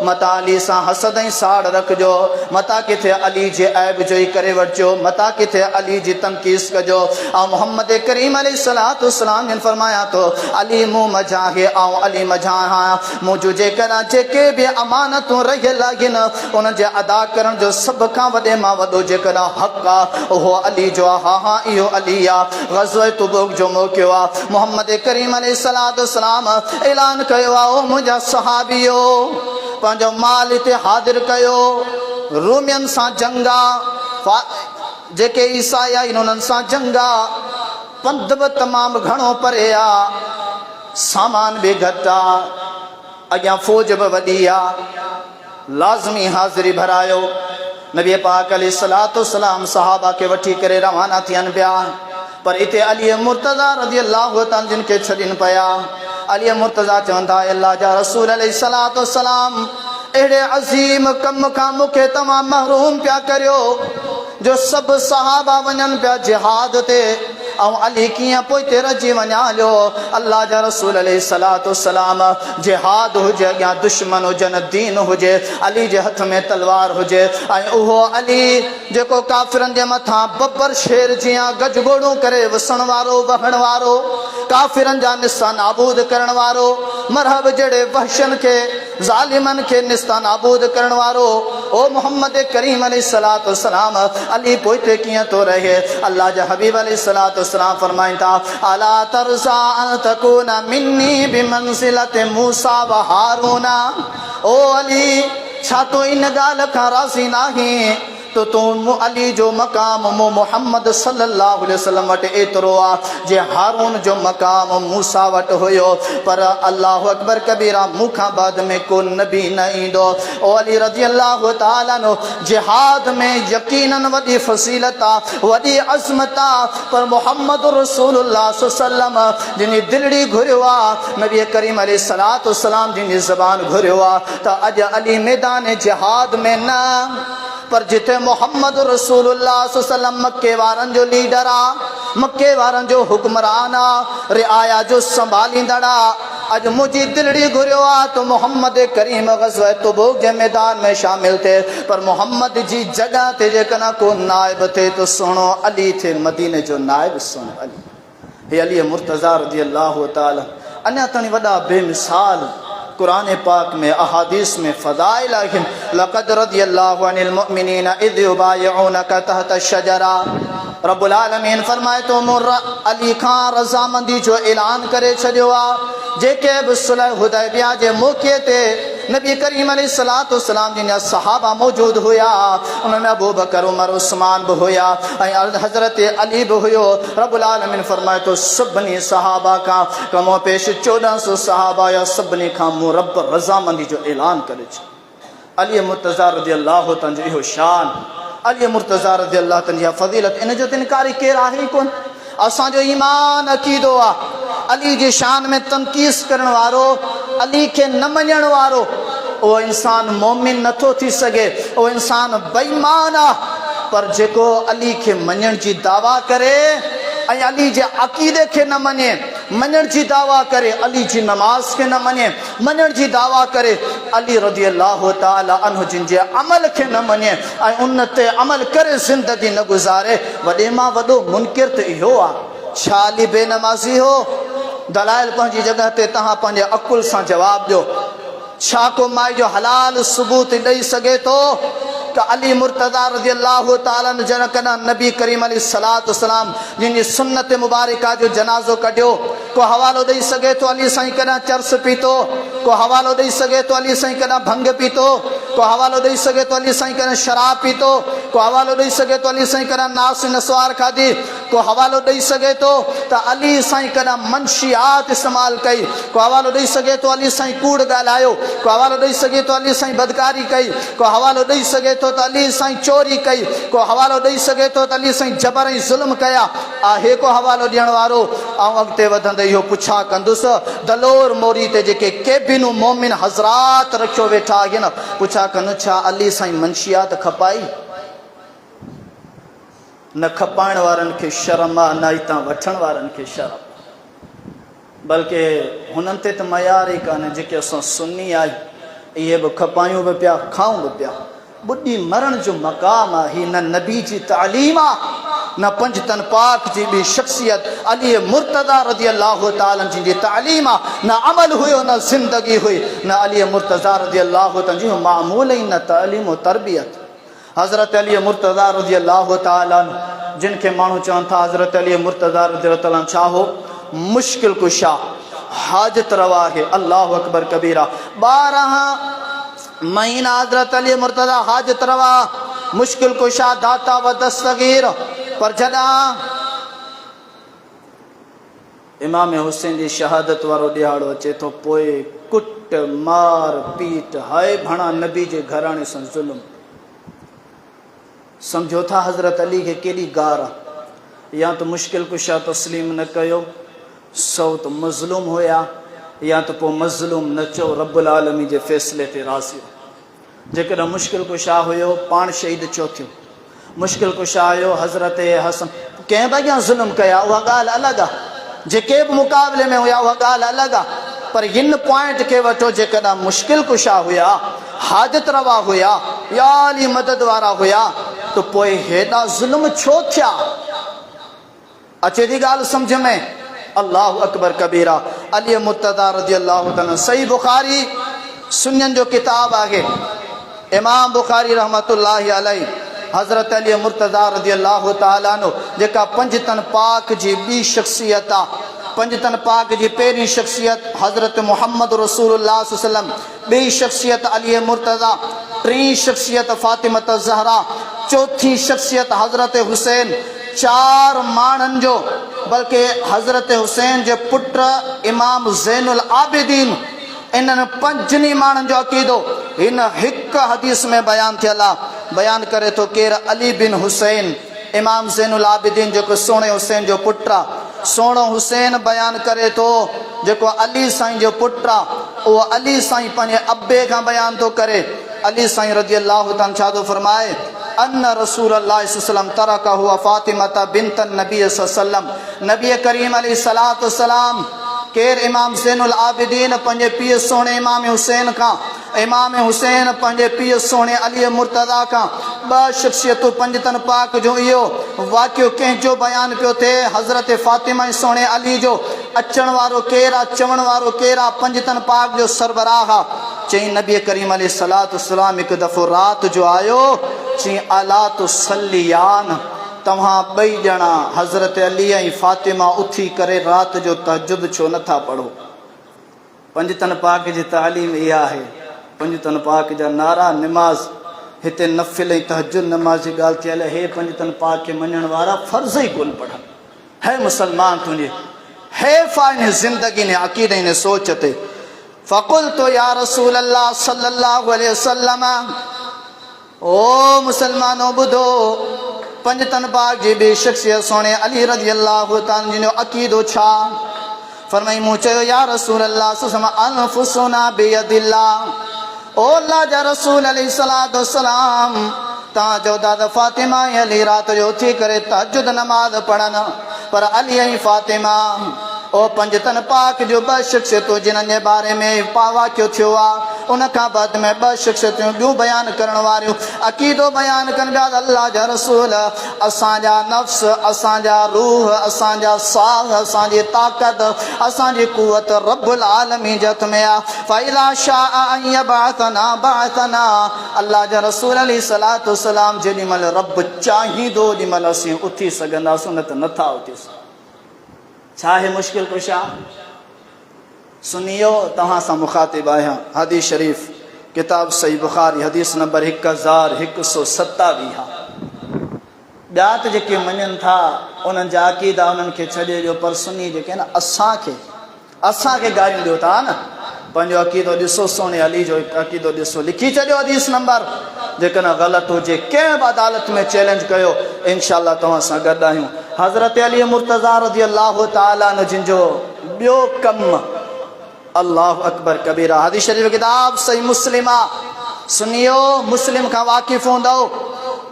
मता अली सां हसद ऐं साड़ रखिजो, मता किथे अली जे ऐब जो ई करे वठिजो, मता किथे अली जी तनक़ीस कजो। ऐं मोहम्मद करीम अलैहिस्सलातु वस्सलाम ने फरमाया तो अली मूं मझां हे ऐं अली मझां आहियां। मुंहिंजो जेकॾहिं जेके बि अमानतूं रहियल आहिनि उन जे अदा करण जो सभ खां वॾे मां वॾो जेकॾहिं हक़ आहे उहो अली जो आहे। हा हा इहो अली आहे। ग़ज़वे तबूक जो मौक़िओ आहे। मोहम्मद करीम अलैहिस्सलातु वस्सलाम ऐलान कयो आहे मुंहिंजा सहाबियो पंहिंजो माल हिते हाज़िर कयो, रूमियन सां जंगा जेके ईसाई आहिनि उन्हनि सां जंगा, पंध बि तमामु घणो परे आहे, सामान बि घटि आहे, अॻियां फ़ौज बि वॾी आहे, लाज़मी हाज़िरी भरायो। नबी पाक अलैहिस्सलातु वस्सलाम सहाबा खे वठी करे रवाना थियनि पिया, पर इते अली मुर्तज़ा रज़ियल्लाहु तआला जिन खे छॾनि पिया। अली मुर्तज़ा चवंदा अल्लाह जा रसूल अलैहिस्सलातु वस्सलाम अहिड़े अज़ीम कम खां मूंखे तव्हां महरूम पिया करियो जो सभु सहाबा वञनि पिया जिहाद ते ऐं अली कीअं पोइ ते रहिजी वञा हलियो। अल्लाह जा रसूल अलैहिस्सलातु वस्सलाम जिहाद हुजे अॻियां दुश्मन हुजनि, दीन हुजे, अली जे हथ में तलवार हुजे ऐं उहो अली जेको काफ़िरनि जे मथां बब्बर शेर जीअं गजगोड़ूं करे वसण वारो वहण वारो, काफ़िरनि जा निस्ता नाबूद करण वारो, मरहब जहिड़े वहशनि खे ज़ालिमनि खे निस्ता नाबूद करण वारो ओ मोहम्मद करीम अलैहिस्सलातु वस्सलाम अली पोइते कीअं तो रहे। अल्लाह जा हबीब अलैहिस्सलातु वस्सलाम फरमाइनि था अला तरज़ा अन तकूना मिन्नी बिमंज़िलति मूसा व हारूना। ओ अली छा तो इन ॻाल्हि खां राज़ी नाहीं तो तूं अली जो मक़ाम मूं मोहम्मद सल्लल्लाहु अलैहि वसल्लम वटि एतिरो आहे जे हारून जो मक़ाम मूसा वटि हुयो। पर अल्लाहु अकबर कबीरा मूंखां बाद में को नबी न ईंदो। ओ अली रज़ियल्लाहु ताला नो जिहाद में यकीनन वॾी फज़ीलत आहे, वॾी अज़मत आहे, पर मोहम्मद रसूलुल्लाह सल्लल्लाहु अलैहि वसल्लम जिन दिलड़ी घुरियो आहे, नबी करीम अलैहिस्सलातु वस्सलाम जिन ज़बान घुरियो आहे त अॼु अली मैदान जिहाद में न पर जिथे मोहम्मद रसूलुल्लाह सल्लल्लाहु अलैहि वसल्लम मक्के वारनि जो लीडर आहे, मक्के वारनि जो हुक्मरान आहे, रिआया जो संभालींदड़ आहे। अॼु मुंहिंजी दिलड़ी घुरियो आहे त मोहम्मद करीम ग़ज़वे तबूक जे मैदान में शामिल थिए, पर मोहम्मद जी जॻह ते जेकॾहिं को नाइब थिए तो सुहिणो अली थिए, मदीने जो नाइब सुहिणो अली। हे अली मुर्तज़ा रज़ियल्लाहु ताला अञा ताईं वॾा बेमिसाल कुरान पाक में अहादीस में फ़ज़ाइल आहिनि। लक़द रज़ियल्लाहु अनिल मुअमिनीना इज़ युबाइऊनका तहत अश-शजरा। रब्बुल आलमीन फरमाए तो मूं अली खां रज़ामंदी जो ऐलान करे छॾियो आहे। जेके बि सुलह हुदैबिया जे मौक़े ते नबी करीम अलैहिस्सलातु वस्सलाम जी सहाबा मौजूद हुया, उनमें अबू बकर उमर उस्मान भी हुया, हजरत अली भी हुयो। रब्बुल आलमीन फरमाए तो सभिनी सहाबा का कमो पेश 1400 सहाबा या सभिनी खां मूं रब रज़ामंदी जो ऐलान करे। अली मुर्तज़ा रज़ियल्लाहु ताला जो इहो शान, अली मुर्तज़ा रज़ियल्लाहु ताला जी फज़ीलत, इन जो इनकारी केरु आहे कोन। असांजो ईमान अक़ीदो आहे अली जी शान में तनक़ीस करण वारो, अली के न मञण वारो, वो इंसान मोमिन नथो थी सके, वो इंसान बेईमान आहे। पर जेको अली के मञण जी दावा करे ऐं अली जे अक़ीदे के न मञे, मञण जी दावा करे, अली जी नमाज के न मञे, मञण जी दावा करे, अली रज़ियल्लाहु ताला अन्हु जिन जे अमल के न मञे ऐं उन ते अमल करे ज़िंदगी न गुज़ारे, वॾे मां वॾो मुनकिर त इहो आहे। छा अली बेनमाज़ी हो? दलाइल पंहिंजी जगह ते तहां पंहिंजे अकुल सां जवाब ॾियो। छा को माई जो हलाल सबूत ॾेई सघे थो कि अली मुर्तज़ा रज़ियल्लाहु ताला जन कॾहिं नबी करीम अलैहिस्सलातु वस्सलाम जिन जी सुन्नत मुबारका जो जनाज़ो कढियो, को हवालो ॾेई सघे थो अली साईं कॾहिं चर्स पीतो, को हवालो ॾेई सघे थो अली साईं कॾहिं भंग पीतो, को हवालो ॾेई सघे थो अली साईं कॾहिं शराब पीतो, को हवालो ॾेई सघे थो अली साईं कॾहिं नास नसवार खाधी, को हवालो ॾेई सघे थो त अली साईं कॾहिं मंशियात इस्तेमालु कई, को हवालो ॾेई सघे थो अली साईं कूड़ ॻाल्हायो, को हवालो ॾेई सघे थो अली साईं बदकारी कई, को हवालो ॾेई सघे थो त अली साईं चोरी कई, को हवालो ॾेई सघे थो त अली साईं जबर ऐं ज़ुल्म कया। आहे को हवालो ॾियण वारो? ऐं अॻिते वधंदे इहो पुछा कंदुसि, दलोर मोरी ते जेके केबिनूं मोमिन हज़रात रखियो वेठा आहिनि, पुछा कंदुसि छा अली साईं मंशियात खपाई? न खपाइण वारनि खे शर्म आहे, न हितां वठण वारनि खे शर्म, बल्कि हुननि ते त मयार ई कान्हे। जेके असां सुन्नी आहियूं इहे बि खपायूं बि पिया, खाऊं बि पिया। ॿुॾी मरण जो मक़ाम आहे, न नबी जी तालीम आहे, न पंजतन पाक जी ॿी शख़्सियत अली मुर्तज़ा रज़ियल्लाहु ताला जिन जी तालीम आहे, न अमल हुयो, न ज़िंदगी हुई, न अली मुर्तज़ा रज़ियल्लाहु ताला जी मामूल ई, न तालीम तरबियत। हज़रत अली मुर्तज़ा रज़ियल्लाहु ताला जिन खे माण्हू चवनि था हज़रत अली मुर्तज़ा रज़ियल्लाहु ताला छा हो? मुश्किल कुशा, हाजत रवा है, अल्लाह अकबर कबीरा। 12 महीना हज़रत अली मुर्तज़ा हाजत रवा, मुश्किल कुशा, दाता व दस्तगीर। पर जॾहिं इमाम हुसैन जी शहादत वारो ॾियारो अचे थो, पोइ कुट मार पीट, हाय भणा नबी जे घराणे सां ज़ुल्म। सम्झो था हज़रत अली खे केॾी गार आहे। या त मुश्किल कुशा तस्लीम न कयो, सौ त मज़लूम हुया, या त पोइ मज़लूम न चओ, रब्बुल आलमीन जे फ़ैसिले ते राज़ी। जेकॾहिं मुश्किल कुशा हुयो पाण शहीद छो थियो? मुश्किल कुशा हुयो हज़रत हसन, कंहिं बि अॻियां ज़ुल्म कया उहा ॻाल्हि अलॻि आहे, जेके बि मुक़ाबले में हुया उहा ॻाल्हि अलॻि आहे। पर हिन पॉइंट खे वठो, जेकॾहिं मुश्किल कुशा हुया, हाजत रवा हुया, या अली मदद वारा हुया, त पोइ हेॾा ज़ुल्म छो थिया? अचे थी ॻाल्हि सम्झ में? अल्लाह अकबर कबीरा। अली मुर्तज़ा रज़ियल्लाहु ताला, सही बुखारी सुन्नन जो किताब आहे, इमाम बुखारी रहमतुल्लाहि अलैहि, हज़रत अली मुर्तज़ा रज़ियल्लाहु ताला नो जेका पंजतन पाक जी ॿी शख़्सियत आहे। पंजतन पाक जी पहिरीं शख़्सियत हज़रत मुहम्मद रसूलुल्लाह सल्लल्लाहु अलैहि वसल्लम, ॿी शख़्सियत अली मुर्तज़ा, टीं शख़्सियत फातिमत ज़हरा, चौथी शख़्सियत हज़रत हुसैन। 4 माण्हुनि जो, बल्कि हज़रत हुसैन जे पुट इमाम ज़ैनुल आबिदीन, इन्हनि 5 माण्हुनि जो अक़ीदो हिन हिकु हदीस में बयान थियल आहे। बयान करे थो केरु? अली बिन हुसैन, इमाम ज़ैनुल आबिदीन जेको सोणे हुसैन जो पुटु आहे। सोणो हुसैन बयान करे थो जेको अली साईं जो पुटु आहे, उहो अली साईं पंहिंजे अब्बे खां बयान थो करे। अली साईं रज़ियल्लाहु ताला छा थो फरमाए? अन रसूलुल्लाह सल्लल्लाहु तरकहु व फातिमा बिन्त नबी सल्लल्लाहु, नबी करीम अलैहिस्सलातु वस्सलाम केर? इमाम ज़ैनुल आबिदीन पंहिंजे पीउ सोणे इमाम हुसैन खां, इमाम हुसैन पंहिंजे पीउ सोणे अली मुर्तज़ा खां। 2 शख़्सियतूं पंजतन पाक जो इहो वाक़ियो कंहिंजो बयान पियो थिए? हज़रत फातिमा सोणे अली जो। अचण वारो केरु आहे? चवण वारो केरु आहे? पंजतन पाक जो सरबराह आहे। चई नबी करीम अलैहिस्सलातु वस्सलाम हिकु दफ़ो राति जो आयो, चई अला तुसल्लियान, तव्हां 2 ॼणा हज़रत अली ऐं फातिमा उथी करे राति जो तहज्जुद छो नथा पढ़ो? पंजतन पाक जी तालीम इहा आहे, पंजतन पाक जा नारा नमाज हिते नफिल ऐं तहज्जुद नमाज जी ॻाल्हि थियल हे पंजतन पाक के मञण वारा फर्ज़ ही कोन पढ़न है मुसलमान तुझे है फ़ाइन ज़िंदगी ने अकीदे ने सोचते फ़कुल तो या रसूल अल्लाह सल्लल्लाहु अलैहि वसल्लम ओ मुसलमानों बुधो पंजतन पाक जी बे शख्सियत सोने अली रज़ी अल्लाह ताला जिनो अकीदो छा फरमाई मूं चयो या रसूल अल्लाह सुसमा अनफुसुना बियदिल्लाह ओ अल्लाह जा रसूल अलैहिस्सलातु वस्सलाम ता जो दादा फातिमा अली रात जो उथी करे तहज्जुद नमाज पढ़न पर अली ऐं फातिमा ओ पंजतन पाक जो ब शख्सियतूं जिन्हनि जे बारे में पावा क्यों थियो आहे उन खां बाद में ब शख्सियतूं ॿियूं बयान करण वारियूं अकीदो बयान कनि पिया अल्लाह जा रसूल असांजा नफ्स असांजा रूह असांजा साह असांजी ताक़त असांजी कुवत रब्बुल आलमीन जे हथ में आहे फ़इज़ा शाअ अन यबअतना बअतना अल्लाह जा रसूल अलैहिस्सलातु वस्सलाम जेॾीमहिल रब चाहींदो ओॾीमहिल असीं उथी सघंदासीं न त नथा उथी सघूं छा है मुश्किल कुछ आ सुनियो तहां सां मुखातिब आहियां हदीस शरीफ किताब सही बुखारी हदीस नंबर 1127 ॿिया त जेके मञनि था उन्हनि जा अक़ीदा उन्हनि खे छॾे ॾियो पर सुनी जेके न असांखे गारियूं ॾियो था न पंहिंजो अक़ीदो ॾिसो सोने अली जो अक़ीदो ॾिसो लिखी छॾियो हदीस नंबर जेकॾहिं ग़लति हुजे कंहिं बि अदालत में चैलेंज कयो इंशाअल्लाह तव्हां सां गॾु आहियूं हज़रत अली मुर्तज़ा रज़ी अल्लाह ताला अन्हु जिन जो ॿियो कमु अल्लाह अकबर कबीरा हदीस शरीफ किताब सही मुस्लिमा सुनियो मुस्लिम खां वाक़िफ़ हूंदव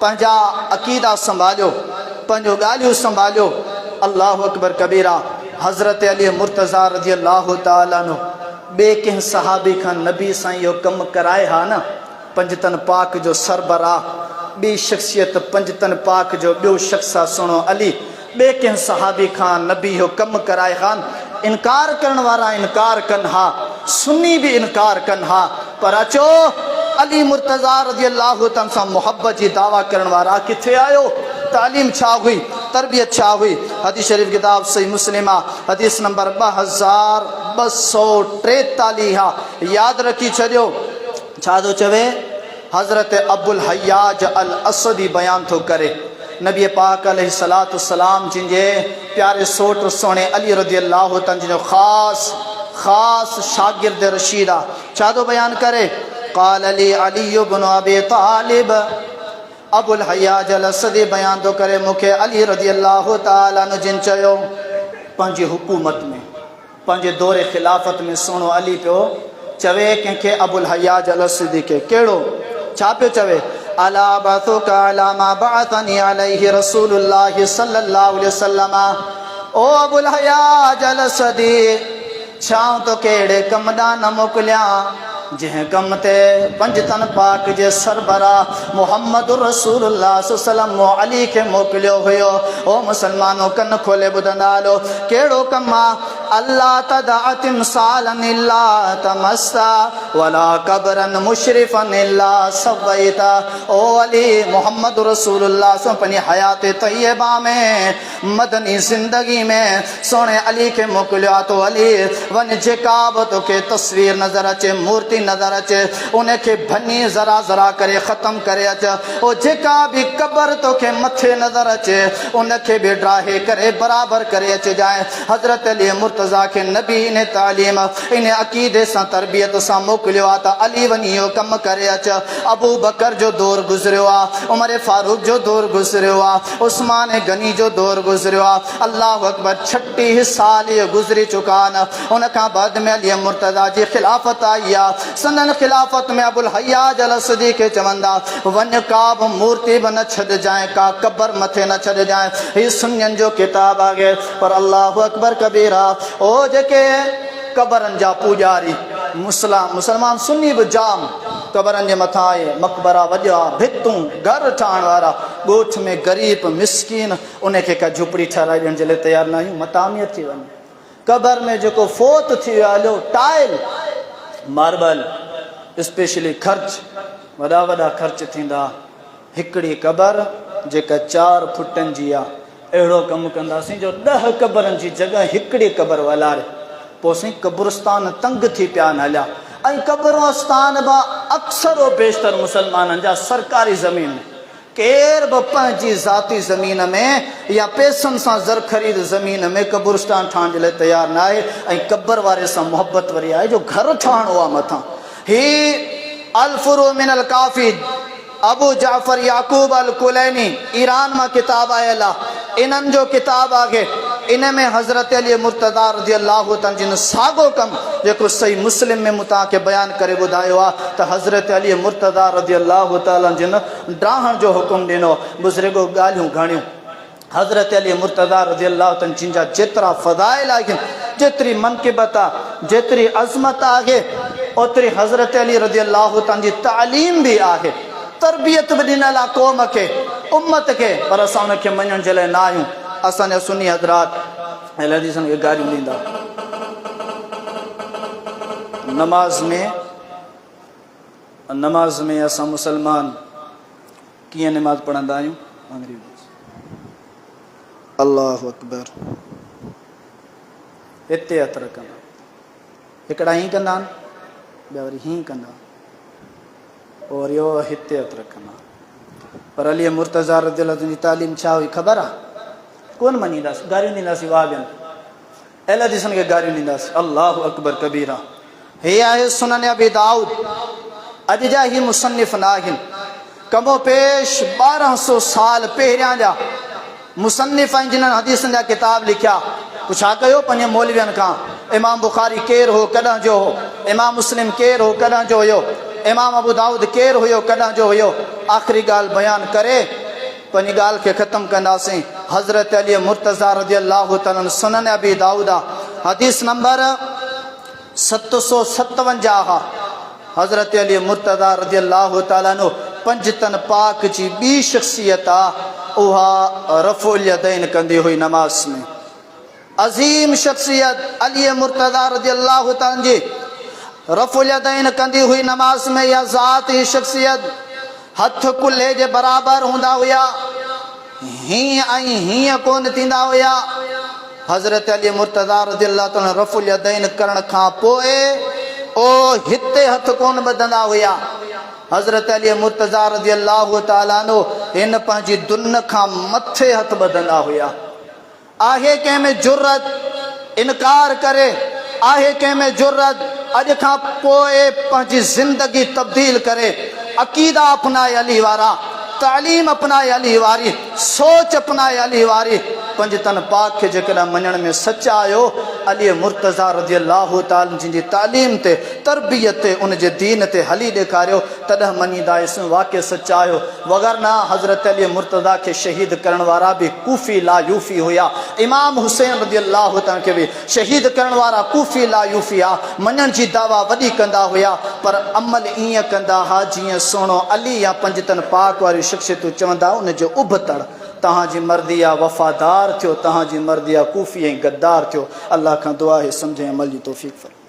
पंहिंजा अक़ीदा संभालियो पंहिंजो ॻाल्हियूं संभालियो अल्लाह अकबर कबीरा हज़रत अली मुर्तज़ा रज़ी अल्लाह ताला अन्हु ॿिए कंहिं सहाबी खां नबी सां इहो कमु कराए हा न पंजतन पाक जो सरबराह ॿी शख्सियत पंजतन पाक जो ॿियो शख्स आहे सुहिणो अली ॿिए कंहिं सहाबी खां नबी इहो कमु कराए हा इनकार करण वारा इनकार कनि हा सुन्नी बि इनकार कनि हा पर अचो अली मुर्तज़ा रज़ी अल्लाह ताला सां मुहब्बत जी दावा करण वारा किथे आयो तालीम छा हुई तरबियत छा हुई हदीस शरीफ किताब सही मुस्लिमा हदीस नंबर 2243 याद रखी छॾियो छा थो चवे हज़रत अबुल हयाज अल असदी बयान थो करे नबी पाक अलैहिस्सलातु वस्सलाम जिन जे प्यारे सोट सोने अली रज़ी अल्लाह ताला जिन जो ख़ास शागिर्द रशीद आहे छा थो बयान करे क़ाल अली इब्न अबी तालिब अबुल हयाज अल असदी बयान थो करे मूंखे अली रज़ी अल्लाह ताला अन्हु जिन चयो पंहिंजी हुकूमत में पंहिंजे दौरे खिलाफ़त में सुहिणो अली पियो चवे कंहिंखे अबुल हयाज अल असदी खे कहिड़ो छा पियो चवे अला बअसुका अला मा बअसनी अलैहि रसूलुल्लाह सल्लल्लाहु अलैहि वसल्लम ओ अबुल हयाज अल असदी छा तोखे अहिड़े कम ॾांहुं न मोकिलियां जंहिं कम ते पंजतन पाक जे सरबराह मुहम्मद रसूलुल्लाह सल्लल्लाहु अलैहि वसल्लम अली खे मोकिलियो हुयो ओ मुसलमानो कन खोले ॿुधंदा हलो कहिड़ो कमु आहे अल्लाह तदअ तिमसालन इल्ला तमस्सा वला क़ब्रन मुशरिफन इल्ला सवैता ओ अली मुहम्मद रसूलुल्लाह सल्लल्लाहु पंहिंजी हयात तय्यबा में मदनी ज़िंदगी में सोने अली खे मोकिलियो आहे तो अली वञ जेका बि तोखे तस्वीर नज़र अचे मूर्ति नज़र अचे उनखे भञी ज़रा ज़रा करे ख़त्म करे अच ओ जेका बि क़बर तोखे मथे नज़र अचे उनखे बि ड्राहे करे बराबर करे अचिजांइ हज़रत अली मुर्तज़ा खे नबी इन तालीम इन अक़ीदे सां तरबियत सां मोकिलियो आहे त अली वञी इहो कमु करे अच अबू बकर जो दौर गुज़रियो आहे उमर फारूक जो दौर गुज़रियो आहे उस्मान गनी जो दौर गुज़रियो आहे अल्लाह अकबर 36 साल इहे गुज़री चुका आहिनि उन खां बाद में अली मुर्तज़ा जी खिलाफ़त आई आहे सनन खिलाफत में अबुल हयाज अल असदी के चवंदा वञ का बि मूर्ति बि न छॾजांइ का कबर मथे न छॾजांइ ही सुन्नियनि जो किताब आहे पर अल्लाह अकबर कबीरा ओ जेके कबरनि जा पूॼारी मुसलमान सुन्नी बि जाम कबरनि जे मथां आहे मक़बरा वॾा भितूं घर ठाहिण वारा ॻोठ में ग़रीब मिसकीन उनखे का झुपड़ी ठाराए ॾियण जे लाइ तयारु न आहियूं मतामियत थी वञे कबर में जेको फोत थी वियो हलियो टाइल मार्बल स्पेशली ख़र्च वॾा वॾा ख़र्च थींदा हिकिड़ी कबर जेका 4 फुटनि जी आहे अहिड़ो कमु कंदासीं जो 10 कबरनि जी जॻह हिकिड़ी कबर वलारे पोइ साईं कब्रिस्तान तंग थी पिया आहिनि हलिया ऐं क़ब्रस्तान बि अक्सर व बेशतर मुसलमाननि जा सरकारी ज़मीन में, केर बि पंहिंजी ज़ाती ज़मीन में या पैसनि सां ज़र ख़रीद ज़मीन में क़ब्रस्तान ठाहिण जे लाइ तयारु न आहे। ऐं क़ब्र वारे सां मुहबत वरी आहे जो घर ठाहिणो आहे मथां। ही अल-फुरू मिनल काफ़ी अबू जाफ़र याकूब अल कुलैनी ईरान में किताब आयल आहे। इन्हनि जो किताब आहे, इन में हज़रत अली मुर्तज़ा रज़ियल्लाहु ताला जिन साॻियो कमु जेको सही मुस्लिम में मूं तव्हांखे बयानु करे ॿुधायो आहे त हज़रत अली मुर्तज़ा रज़ियल्लाहु ताला जिन डाहण जो हुकुम ॾिनो। बुज़ुर्गो ॻाल्हियूं घणियूं हज़रत अली मुर्तज़ा रज़ियल्लाहु ताला जिन जा जेतिरा फ़ज़ाइल आहिनि, जेतिरी मनक़िबत आहे, जेतिरी अज़मत आहे, ओतिरी हज़रत अली रज़ियल्लाहु ताला जी तालीम बि आहे, तरबियत बि ॾिनल आहे क़ौम खे, उम्मत खे। पर असां उनखे मञण जे लाइ न आहियूं। असांजा सुन्नी हज़रात अहले हदीसनि खे गारियूं ॾींदा। नमाज़ में असां मुसलमान कीअं नमाज़ पढ़ंदा आहियूं? अल्लाहु अकबर, हिते हथ रखंदा, हिकिड़ा हीअं कंदा आहिनि, ॿिया वरी हीअं कंदा और यो हिते हथ रखंदा। पर अली मुर्तज़ा रज़ियल्लाहु जी तालीम छा हुई ख़बर आहे? कोन मञींदासीं, गारियूं ॾींदासीं, वाह ॿियनि अहले हदीसनि खे गारियूं ॾींदासीं। अल्लाहु अकबर कबीरा। हे आहे सुनन अबी दाऊद। अॼु जा ही मुसन्निफ़ न आहिनि, कमो पेश 1200 साल पहिरियां जा मुसन्निफ़ आहिनि जिन्हनि हदीसनि जा किताब लिखिया। पुछा कयो पंहिंजे मौलवियुनि खां, इमाम बुखारी केरु हो, कॾहिं जो हो? इमाम मुस्लिम केरु हो, कॾहिं जो हुयो? इमाम अबू दाऊद केरु हुयो, कॾहिं जो हुयो? आख़िरी ॻाल्हि बयानु करे पंहिंजी ॻाल्हि खे ख़तमु कंदासीं। हज़रत अली मुर्तज़ा रज़ियल्लाहु ताला सुनन अबी दाऊद हदीस नंबर 757 हज़रत अली मुर्तज़ा रज़ियल्लाहु ताला पंजतन पाक जी ॿी शख़्सियत आहे, उहा रफ़ुल यदैन कंदी हुई नमाज़ में। अज़ीम शख़्सियत अली मुर्तज़ा रज़ियल्लाहु ताला जी रफ़ुल यदैन कंदी हुई नमाज़ में। या ज़ाती शख़्सियत हथ कुल्हे जे बराबर हूंदा हुया, हीअं ऐं हीअं कोन थींदा हुया। हज़रत अली मुर्तज़ा रज़ियल्लाहु ताला रफ़ुल यदैन करण खां पोइ ओ हिते हथ कोन ॿधंदा हुया। हज़रत अली मुर्तज़ा रज़ियल्लाहु ताला हिन पंहिंजी दुन खां मथे हथ ॿधंदा हुया। आहे कंहिं में जुर्रत इनकार करे, आहे कंहिं में जुर्रत अॼु खां पोइ पंहिंजी ज़िंदगी तब्दील करे, अक़ीदा अपनाए अली वारा, तालीम अपनाए अली वारी, सोच अपनाए अली वारी, पंजतन पाक खे जेकॾहिं मञण में सच आयो, अली मुर्तज़ा रज़ियल्लाहु ताला जी तालीम ते, तरबियत ते, उन जे दीन ते हली ॾेखारियो, तॾहिं मञीदासीं वाक़ई सच आयो। वगरना हज़रत अली मुर्तज़ा खे शहीद करण वारा बि कूफ़ी ला यूफ़ी हुया। इमाम हुसैन रज़ियल्लाहु ताला खे बि शहीद करण वारा कूफ़ी ला यूफ़ी आहे। मञण जी दावा वॾी कंदा हुया, पर अमल ईअं कंदा हुआ जीअं सोणो अली या पंजतन पाक वारी शख़्सियतूं चवंदा उन जो उबतड़। तव्हांजी मर्दी आहे वफ़ादार थियो, तव्हांजी मर्दी आहे कूफ़ी ऐं गद्दार थियो। अल्लाह खां दुआ है सम्झे अमल जी तौफ़ीक़ फरमाए।